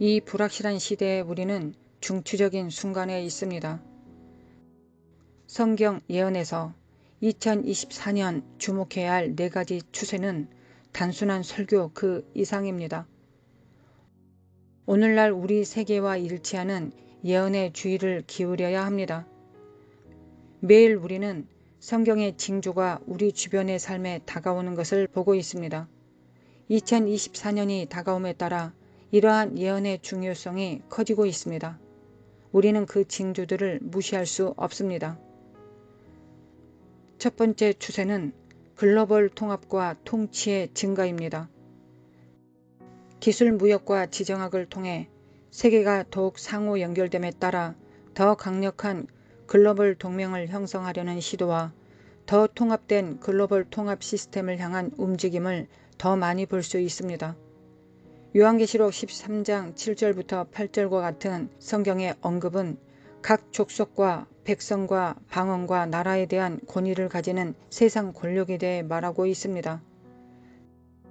이 불확실한 시대에 우리는 중추적인 순간에 있습니다. 성경 예언에서 2024년 주목해야 할 4가지 추세는 단순한 설교 그 이상입니다. 오늘날 우리 세계와 일치하는 예언에 주의를 기울여야 합니다. 매일 우리는 성경의 징조가 우리 주변의 삶에 다가오는 것을 보고 있습니다. 2024년이 다가옴에 따라 이러한 예언의 중요성이 커지고 있습니다. 우리는 그 징조들을 무시할 수 없습니다. 첫 번째 추세는 글로벌 통합과 통치의 증가입니다. 기술 무역과 지정학을 통해 세계가 더욱 상호 연결됨에 따라 더 강력한 글로벌 동맹을 형성하려는 시도와 더 통합된 글로벌 통합 시스템을 향한 움직임을 더 많이 볼 수 있습니다. 요한계시록 13장 7절부터 8절과 같은 성경의 언급은 각 족속과 백성과 방언과 나라에 대한 권위를 가지는 세상 권력에 대해 말하고 있습니다.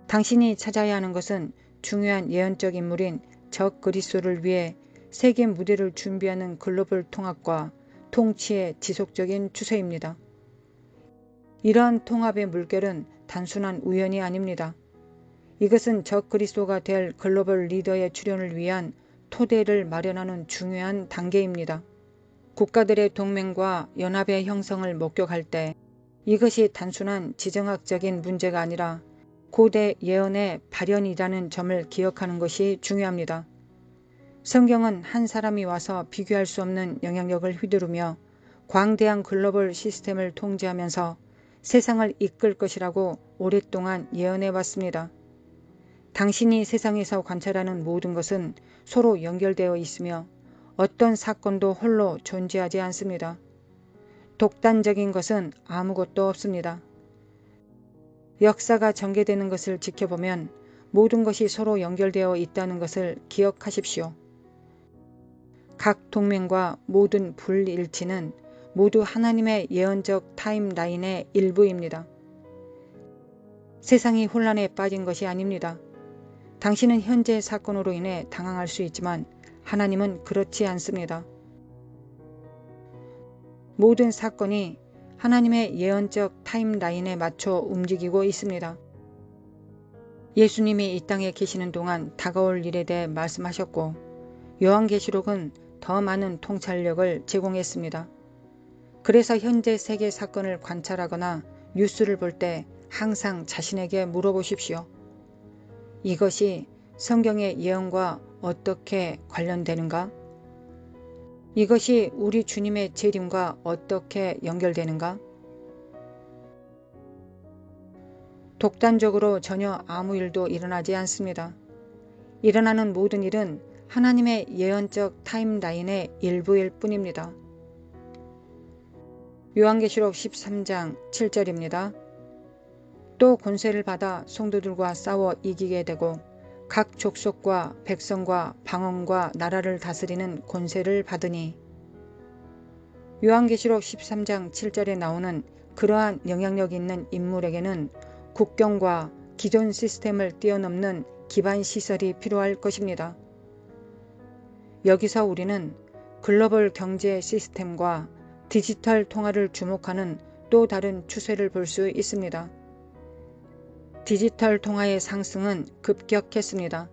당신이 찾아야 하는 것은 중요한 예언적 인물인 적 그리스도를 위해 세계 무대를 준비하는 글로벌 통합과 통치의 지속적인 추세입니다. 이러한 통합의 물결은 단순한 우연이 아닙니다. 이것은 적 그리스도가 될 글로벌 리더의 출현을 위한 토대를 마련하는 중요한 단계입니다. 국가들의 동맹과 연합의 형성을 목격할 때 이것이 단순한 지정학적인 문제가 아니라 고대 예언의 발현이라는 점을 기억하는 것이 중요합니다. 성경은 한 사람이 와서 비교할 수 없는 영향력을 휘두르며 광대한 글로벌 시스템을 통제하면서 세상을 이끌 것이라고 오랫동안 예언해 왔습니다. 당신이 세상에서 관찰하는 모든 것은 서로 연결되어 있으며 어떤 사건도 홀로 존재하지 않습니다. 독단적인 것은 아무것도 없습니다. 역사가 전개되는 것을 지켜보면 모든 것이 서로 연결되어 있다는 것을 기억하십시오. 각 동맹과 모든 불일치는 모두 하나님의 예언적 타임라인의 일부입니다. 세상이 혼란에 빠진 것이 아닙니다. 당신은 현재 사건으로 인해 당황할 수 있지만 하나님은 그렇지 않습니다. 모든 사건이 하나님의 예언적 타임라인에 맞춰 움직이고 있습니다. 예수님이 이 땅에 계시는 동안 다가올 일에 대해 말씀하셨고 요한계시록은 더 많은 통찰력을 제공했습니다. 그래서 현재 세계 사건을 관찰하거나 뉴스를 볼 때 항상 자신에게 물어보십시오. 이것이 성경의 예언과 어떻게 관련되는가? 이것이 우리 주님의 재림과 어떻게 연결되는가? 독단적으로 전혀 아무 일도 일어나지 않습니다. 일어나는 모든 일은 하나님의 예언적 타임라인의 일부일 뿐입니다. 요한계시록 13장 7절입니다. 또 권세를 받아 성도들과 싸워 이기게 되고 각 족속과 백성과 방언과 나라를 다스리는 권세를 받으니. 요한계시록 13장 7절에 나오는 그러한 영향력 있는 인물에게는 국경과 기존 시스템을 뛰어넘는 기반 시설이 필요할 것입니다. 여기서 우리는 글로벌 경제 시스템과 디지털 통화를 주목하는 또 다른 추세를 볼 수 있습니다. 디지털 통화의 상승은 급격했습니다.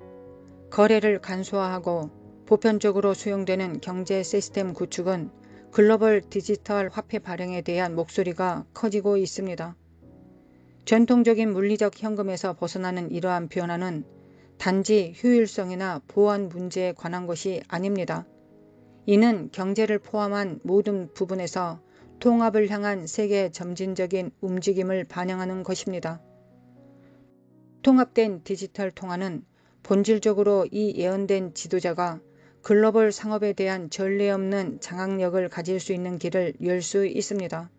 거래를 간소화하고 보편적으로 수용되는 경제 시스템 구축은 글로벌 디지털 화폐 발행에 대한 목소리가 커지고 있습니다. 전통적인 물리적 현금에서 벗어나는 이러한 변화는 단지 효율성이나 보안 문제에 관한 것이 아닙니다. 이는 경제를 포함한 모든 부분에서 통합을 향한 세계 점진적인 움직임을 반영하는 것입니다. 통합된 디지털 통화는 본질적으로 이 예언된 지도자가 글로벌 상업에 대한 전례 없는 장악력을 가질 수 있는 길을 열 수 있습니다.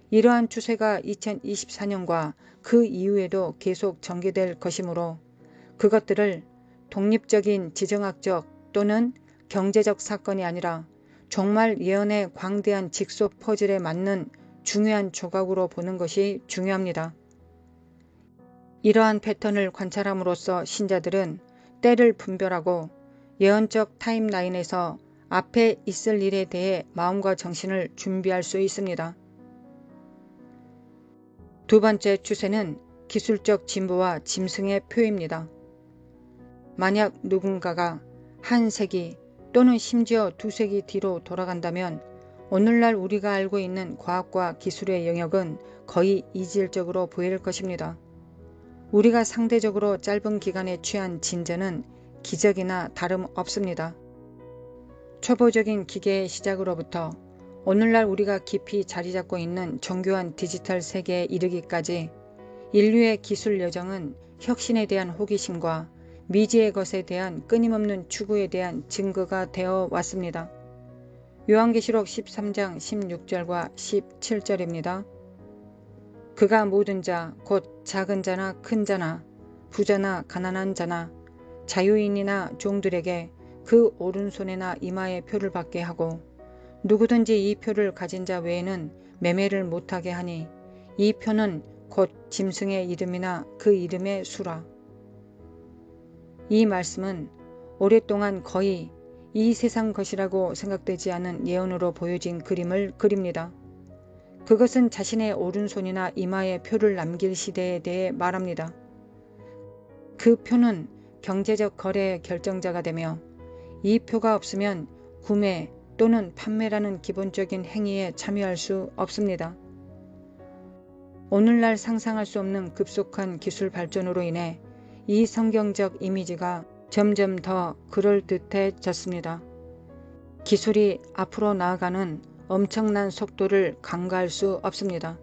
이러한 추세가 2024년과 그 이후에도 계속 전개될 것이므로 그것들을 독립적인 지정학적 또는 경제적 사건이 아니라 정말 예언의 광대한 직속 퍼즐에 맞는 중요한 조각으로 보는 것이 중요합니다. 이러한 패턴을 관찰함으로써 신자들은 때를 분별하고 예언적 타임라인에서 앞에 있을 일에 대해 마음과 정신을 준비할 수 있습니다. 두 번째 추세는 기술적 진보와 짐승의 표입니다. 만약 누군가가 한 세기 또는 심지어 두 세기 뒤로 돌아간다면 오늘날 우리가 알고 있는 과학과 기술의 영역은 거의 이질적으로 보일 것입니다. 우리가 상대적으로 짧은 기간에 취한 진전은 기적이나 다름없습니다. 초보적인 기계의 시작으로부터 오늘날 우리가 깊이 자리잡고 있는 정교한 디지털 세계에 이르기까지 인류의 기술 여정은 혁신에 대한 호기심과 미지의 것에 대한 끊임없는 추구에 대한 증거가 되어 왔습니다. 요한계시록 13장 16절과 17절입니다. 그가 모든 자, 곧 작은 자나 큰 자나 부자나 가난한 자나 자유인이나 종들에게 그 오른손이나 이마에 표를 받게 하고 누구든지 이 표를 가진 자 외에는 매매를 못하게 하니 이 표는 곧 짐승의 이름이나 그 이름의 수라. 이 말씀은 오랫동안 거의 이 세상 것이라고 생각되지 않은 예언으로 보여진 그림을 그립니다. 그것은 자신의 오른손이나 이마에 표를 남길 시대에 대해 말합니다. 그 표는 경제적 거래의 결정자가 되며 이 표가 없으면 구매 또는 판매라는 기본적인 행위에 참여할 수 없습니다. 오늘날 상상할 수 없는 급속한 기술 발전으로 인해 이 성경적 이미지가 점점 더 그럴듯해졌습니다. 기술이 앞으로 나아가는 엄청난 속도를 간과할 수 없습니다.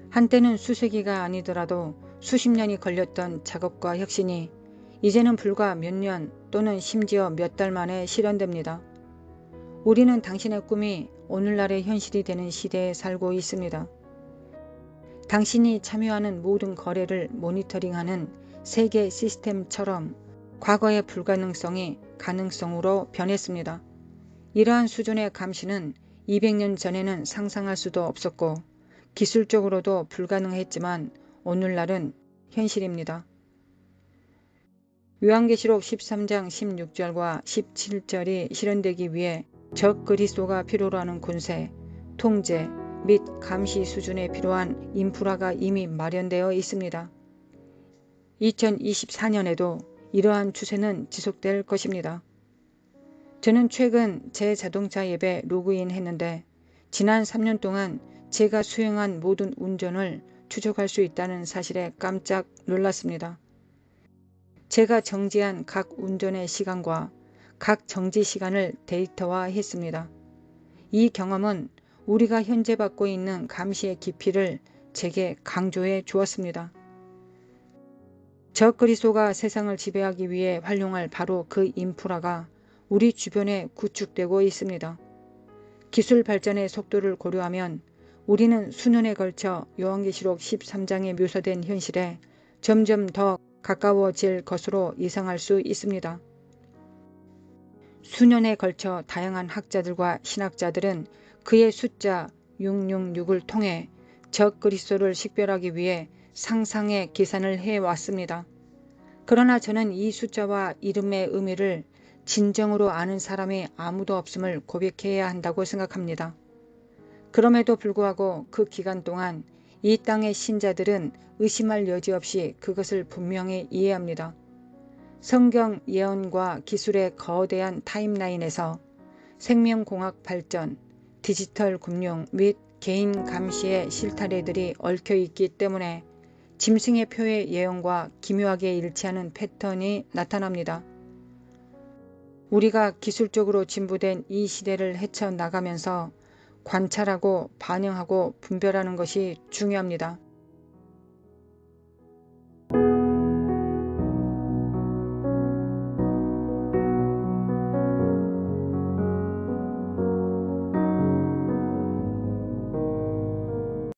한때는 수세기가 아니더라도 수십 년이 걸렸던 작업과 혁신이 이제는 불과 몇 년 또는 심지어 몇 달 만에 실현됩니다. 우리는 당신의 꿈이 오늘날의 현실이 되는 시대에 살고 있습니다. 당신이 참여하는 모든 거래를 모니터링하는 세계 시스템처럼 과거의 불가능성이 가능성으로 변했습니다. 이러한 수준의 감시는 200년 전에는 상상할 수도 없었고 기술적으로도 불가능했지만 오늘날은 현실입니다. 요한계시록 13장 16절과 17절이 실현되기 위해 적 그리스도가 필요로 하는 권세, 통제 및 감시 수준에 필요한 인프라가 이미 마련되어 있습니다. 2024년에도 이러한 추세는 지속될 것입니다. 저는 최근 제 자동차 앱에 로그인 했는데 지난 3년 동안 제가 수행한 모든 운전을 추적할 수 있다는 사실에 깜짝 놀랐습니다. 제가 정지한 각 운전의 시간과 각 정지 시간을 데이터화했습니다. 이 경험은 우리가 현재 받고 있는 감시의 깊이를 제게 강조해 주었습니다. 적 그리스도가 세상을 지배하기 위해 활용할 바로 그 인프라가 우리 주변에 구축되고 있습니다. 기술 발전의 속도를 고려하면 우리는 수년에 걸쳐 요한계시록 13장에 묘사된 현실에 점점 더 가까워질 것으로 예상할 수 있습니다. 수년에 걸쳐 다양한 학자들과 신학자들은 그의 숫자 666을 통해 적 그리스도를 식별하기 위해 상상의 계산을 해왔습니다. 그러나 저는 이 숫자와 이름의 의미를 진정으로 아는 사람이 아무도 없음을 고백해야 한다고 생각합니다. 그럼에도 불구하고 그 기간 동안 이 땅의 신자들은 의심할 여지 없이 그것을 분명히 이해합니다. 성경 예언과 기술의 거대한 타임라인에서 생명공학 발전, 디지털 금융 및 개인 감시의 실타래들이 얽혀 있기 때문에 짐승의 표의 예언과 기묘하게 일치하는 패턴이 나타납니다. 우리가 기술적으로 진보된 이 시대를 헤쳐나가면서 관찰하고 반영하고 분별하는 것이 중요합니다.